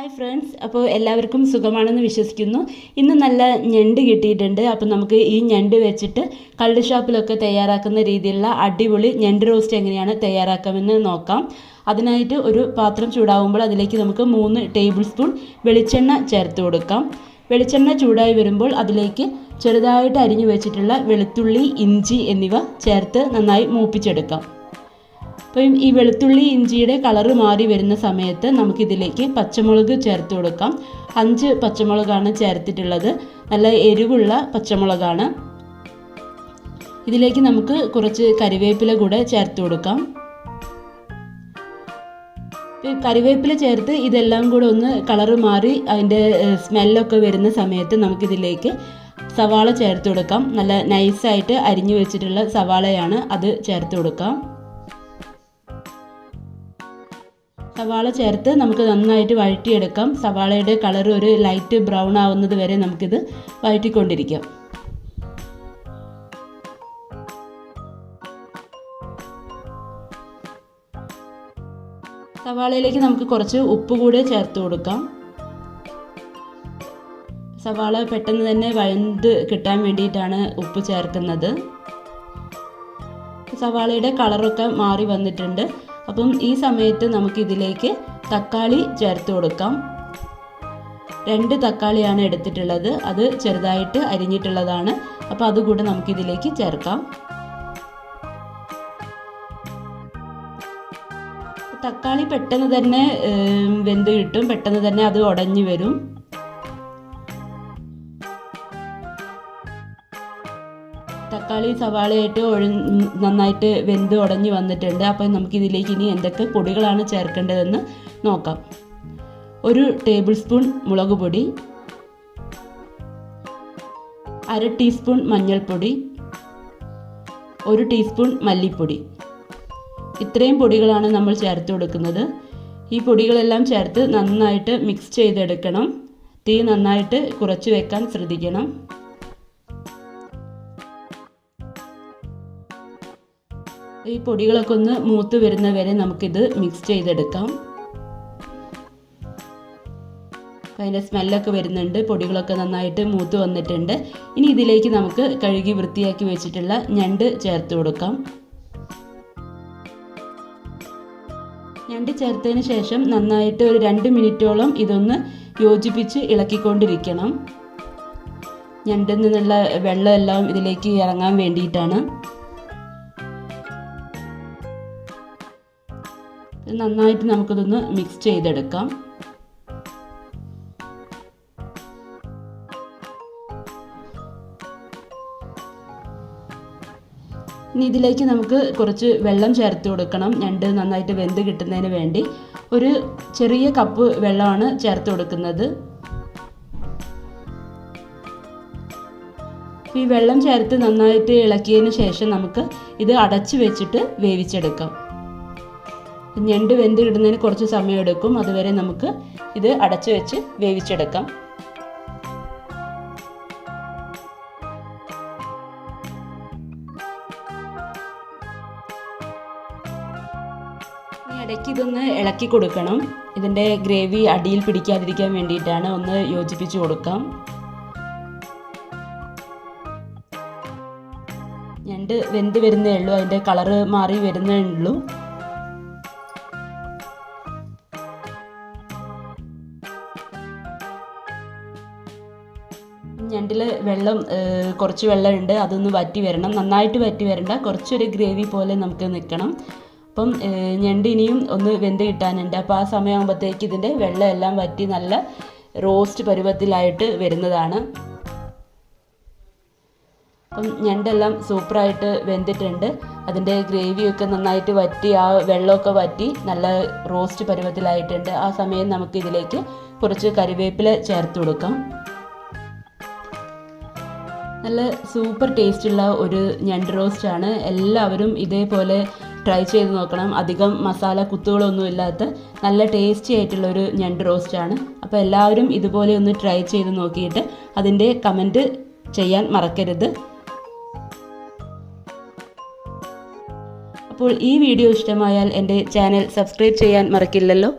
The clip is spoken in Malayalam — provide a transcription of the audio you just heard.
ഹായ് ഫ്രണ്ട്സ്, അപ്പോൾ എല്ലാവർക്കും സുഖമാണെന്ന് വിശ്വസിക്കുന്നു. ഇന്ന് നല്ല ഞണ്ട് കിട്ടിയിട്ടുണ്ട്. അപ്പോൾ നമുക്ക് ഈ ഞണ്ട് വെച്ചിട്ട് കള്ള് ഷാപ്പിലൊക്കെ തയ്യാറാക്കുന്ന രീതിയിലുള്ള അടിപൊളി ഞണ്ട് റോസ്റ്റ് എങ്ങനെയാണ് തയ്യാറാക്കാമെന്ന് നോക്കാം. അതിനായിട്ട് ഒരു പാത്രം ചൂടാവുമ്പോൾ അതിലേക്ക് നമുക്ക് 3 ടേബിൾ സ്പൂൺ വെളിച്ചെണ്ണ ചേർത്ത് കൊടുക്കാം. വെളിച്ചെണ്ണ ചൂടായി വരുമ്പോൾ അതിലേക്ക് ചെറുതായിട്ട് അരിഞ്ഞു വെച്ചിട്ടുള്ള വെളുത്തുള്ളി, ഇഞ്ചി എന്നിവ ചേർത്ത് നന്നായി മൂപ്പിച്ചെടുക്കാം. അപ്പം ഈ വെളുത്തുള്ളി ഇഞ്ചിയുടെ കളറ് മാറി വരുന്ന സമയത്ത് നമുക്കിതിലേക്ക് പച്ചമുളക് ചേർത്ത് കൊടുക്കാം. 5 പച്ചമുളകാണ് ചേർത്തിട്ടുള്ളത്. നല്ല എരിവുള്ള പച്ചമുളകാണ്. ഇതിലേക്ക് നമുക്ക് കുറച്ച് കറിവേപ്പില കൂടെ ചേർത്ത് കൊടുക്കാം. കറിവേപ്പില ചേർത്ത് ഇതെല്ലാം കൂടെ ഒന്ന് കളറ് മാറി അതിൻ്റെ സ്മെല്ലൊക്കെ വരുന്ന സമയത്ത് നമുക്കിതിലേക്ക് സവാള ചേർത്ത് കൊടുക്കാം. നല്ല നൈസായിട്ട് അരിഞ്ഞു വെച്ചിട്ടുള്ള സവാളയാണ്, അത് ചേർത്ത് കൊടുക്കാം. സവാള ചേർത്ത് നമുക്ക് നന്നായിട്ട് വഴറ്റിയെടുക്കാം. സവാളയുടെ കളർ ഒരു ലൈറ്റ് ബ്രൗൺ ആവുന്നത് വരെ നമുക്കിത് വഴറ്റിക്കൊണ്ടിരിക്കാം. സവാളയിലേക്ക് നമുക്ക് കുറച്ച് ഉപ്പ് കൂടെ ചേർത്ത് കൊടുക്കാം. സവാള പെട്ടെന്ന് തന്നെ വഴണ്ട് കിട്ടാൻ വേണ്ടിയിട്ടാണ് ഉപ്പ് ചേർക്കുന്നത്. സവാളയുടെ കളറൊക്കെ മാറി വന്നിട്ടുണ്ട്. അപ്പം ഈ സമയത്ത് നമുക്കിതിലേക്ക് തക്കാളി ചേർത്ത് കൊടുക്കാം. 2 തക്കാളിയാണ് എടുത്തിട്ടുള്ളത്. അത് ചെറുതായിട്ട് അരിഞ്ഞിട്ടുള്ളതാണ്. അപ്പോൾ അതുകൂടെ നമുക്കിതിലേക്ക് ചേർക്കാം. തക്കാളി പെട്ടെന്ന് തന്നെ വെന്ത് കിട്ടും, പെട്ടെന്ന് തന്നെ അത് ഉടഞ്ഞു വരും. തക്കാളി സവാളയായിട്ട് നന്നായിട്ട് വെന്ത് ഉടഞ്ഞ് വന്നിട്ടുണ്ട്. അപ്പോൾ നമുക്കിതിലേക്ക് ഇനി എന്തൊക്കെ പൊടികളാണ് ചേർക്കേണ്ടതെന്ന് നോക്കാം. 1 ടേബിൾ സ്പൂൺ മുളക് പൊടി, 1/2 ടീസ്പൂൺ മഞ്ഞൾപ്പൊടി, 1 ടീസ്പൂൺ മല്ലിപ്പൊടി. ഇത്രയും പൊടികളാണ് നമ്മൾ ചേർത്ത് കൊടുക്കുന്നത്. ഈ പൊടികളെല്ലാം ചേർത്ത് നന്നായിട്ട് മിക്സ് ചെയ്തെടുക്കണം. തീ നന്നായിട്ട് കുറച്ച് വെക്കാൻ ശ്രദ്ധിക്കണം. ഈ പൊടികളൊക്കെ ഒന്ന് മൂത്ത് വരുന്ന വരെ നമുക്കിത് മിക്സ് ചെയ്തെടുക്കാം. അതിൻ്റെ സ്മെല്ലൊക്കെ വരുന്നുണ്ട്. പൊടികളൊക്കെ നന്നായിട്ട് മൂത്ത് വന്നിട്ടുണ്ട്. ഇനി ഇതിലേക്ക് നമുക്ക് കഴുകി വൃത്തിയാക്കി വെച്ചിട്ടുള്ള ഞണ്ട് ചേർത്ത് കൊടുക്കാം. ഞണ്ട് ചേർത്തതിന് ശേഷം നന്നായിട്ട് ഒരു 2 മിനിറ്റോളം ഇതൊന്ന് യോജിപ്പിച്ച് ഇളക്കിക്കൊണ്ടിരിക്കണം. ഞണ്ടിൽ നിന്നുള്ള വെള്ളമെല്ലാം ഇതിലേക്ക് ഇറങ്ങാൻ വേണ്ടിയിട്ടാണ്. നന്നായിട്ട് നമുക്കിതൊന്ന് മിക്സ് ചെയ്തെടുക്കാം. ഇനി ഇതിലേക്ക് നമുക്ക് കുറച്ച് വെള്ളം ചേർത്ത് കൊടുക്കണം. ഞണ്ട് നന്നായിട്ട് വെന്ത് കിട്ടുന്നതിന് വേണ്ടി ഒരു ചെറിയ കപ്പ് വെള്ളമാണ് ചേർത്ത് കൊടുക്കുന്നത്. ഈ വെള്ളം ചേർത്ത് നന്നായിട്ട് ഇളക്കിയതിന് ശേഷം നമുക്ക് ഇത് അടച്ചു വെച്ചിട്ട് വേവിച്ചെടുക്കാം. ഞണ്ട് വെന്ത് കിട്ടുന്നതിന് കുറച്ച് സമയം എടുക്കും. അതുവരെ നമുക്ക് ഇത് അടച്ചു വെച്ച് വേവിച്ചെടുക്കാം. ഇടയ്ക്ക് ഇതൊന്ന് ഇളക്കി കൊടുക്കണം. ഇതിൻ്റെ ഗ്രേവി അടിയിൽ പിടിക്കാതിരിക്കാൻ വേണ്ടിയിട്ടാണ്. ഒന്ന് യോജിപ്പിച്ച് കൊടുക്കാം. ഞണ്ട് വെന്ത് വരുന്നേ ഉള്ളൂ, അതിൻ്റെ കളറ് മാറി വരുന്നേ ഉള്ളൂ. ഞണ്ടിൽ വെള്ളം കുറച്ച് വെള്ളമുണ്ട്, അതൊന്ന് വറ്റി വരണം. നന്നായിട്ട് വറ്റി വരണ്ട, കുറച്ചൊരു ഗ്രേവി പോലെ നമുക്ക് നിൽക്കണം. അപ്പം ഞണ്ട് ഇനിയും ഒന്ന് വെന്ത് കിട്ടാനുണ്ട്. അപ്പോൾ ആ സമയമാകുമ്പോഴത്തേക്ക് ഇതിൻ്റെ വെള്ളം എല്ലാം വറ്റി നല്ല റോസ്റ്റ് പരുവത്തിലായിട്ട് വരുന്നതാണ്. അപ്പം ഞണ്ടെല്ലാം സൂപ്പറായിട്ട് വെന്തിട്ടുണ്ട്. അതിൻ്റെ ഗ്രേവിയൊക്കെ നന്നായിട്ട് വറ്റി, ആ വെള്ളമൊക്കെ വറ്റി നല്ല റോസ്റ്റ് പരുവത്തിലായിട്ടുണ്ട്. ആ സമയം നമുക്കിതിലേക്ക് കുറച്ച് കറിവേപ്പില ചേർത്ത് കൊടുക്കാം. നല്ല സൂപ്പർ ടേസ്റ്റുള്ള ഒരു ഞണ്ട് റോസ്റ്റാണ്. എല്ലാവരും ഇതേപോലെ ട്രൈ ചെയ്ത് നോക്കണം. അധികം മസാല കുത്തുകളൊന്നും ഇല്ലാത്ത നല്ല ടേസ്റ്റി ആയിട്ടുള്ളൊരു ഞണ്ട് റോസ്റ്റാണ്. അപ്പോൾ എല്ലാവരും ഇതുപോലെ ഒന്ന് ട്രൈ ചെയ്ത് നോക്കിയിട്ട് അതിൻ്റെ കമൻറ്റ് ചെയ്യാൻ മറക്കരുത്. അപ്പോൾ ഈ വീഡിയോ ഇഷ്ടമായാൽ എൻ്റെ ചാനൽ സബ്സ്ക്രൈബ് ചെയ്യാൻ മറക്കില്ലല്ലോ.